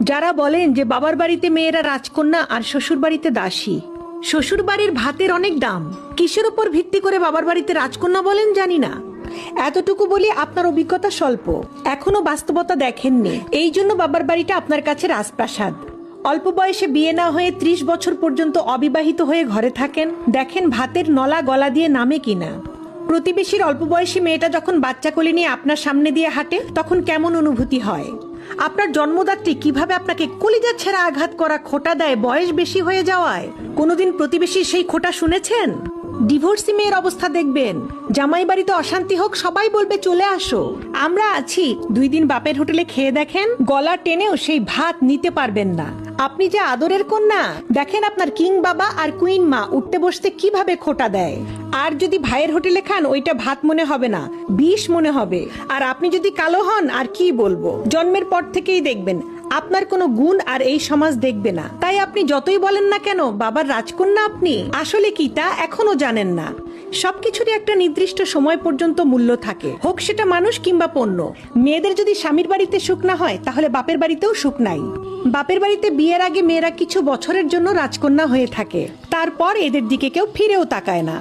যারা বলেন যে বাবার বাড়িতে মেয়েরা রাজকন্যা আর শ্বশুর বাড়িতে দাসী, শ্বশুর বাড়ির ভাতের অনেক দাম, কিসের উপর ভিত্তি করে বাবার বাড়িতে রাজকন্যা বলেন জানি না। এতটুকু বলি আপনার অভিজ্ঞতা স্বল্প, এখনো বাস্তবতা দেখেননি, এই জন্য বাবার বাড়িটা আপনার কাছে রাজপ্রাসাদ। অল্প বয়সে বিয়ে না হয়ে 30 বছর পর্যন্ত অবিবাহিত হয়ে ঘরে থাকেন, দেখেন ভাতের নলা গলা দিয়ে নামে কিনা। প্রতিবেশীর অল্প বয়সী মেয়েটা যখন বাচ্চা কোলে নিয়ে আপনার সামনে দিয়ে হাঁটে তখন কেমন অনুভূতি হয়? আপনার জন্মদাত্রী কিভাবে আপনাকে কলিজা ছেঁড়া আঘাত করা খোঁটা দেয় বয়স বেশি হয়ে যাওয়ায়? কোনোদিন প্রতিবেশীর সেই খোঁটা শুনেছেন? ডিভোর্সি মেয়ের অবস্থা দেখবেন, জামাই বাড়িতে অশান্তি হোক সবাই বলবে চলে আসো, আমরা আছি। 2 দিন বাপের হোটেলে খেয়ে দেখেন, গলা টেনেও সেই ভাত নিতে পারবেন না। আপনি যে আদরের কন্যা, দেখেন আপনার কিং বাবা আর কুইন মা উঠতে বসতে কিভাবে খোঁটা দেয়। আর যদি ভাইয়ের হোটেলে খান ওইটা ভাত মনে হবে না, বিষ মনে হবে। আর আপনি যদি কালো হন আর কি বলবো, জন্মের পর থেকেই দেখবেন আপনার কোনো গুণ আর এই সমাজ দেখবে না। তাই আপনি যতই বলেন না কেন বাবার রাজকন্যা আপনি, আসলে কি তা এখনো জানেন না। সবকিছুরই একটা নির্দিষ্ট সময় পর্যন্ত মূল্য থাকে, হোক সেটা মানুষ কিংবা পণ্য। মেয়েদের যদি স্বামীর বাড়িতে সুখ না হয় তাহলে বাপের বাড়িতেও সুখ নাই। বাপের বাড়িতে বিয়ের আগে মেয়েরা কিছু বছরের জন্য রাজকন্যা হয়ে থাকে, তারপর এদের দিকে কেউ ফিরেও তাকায় না।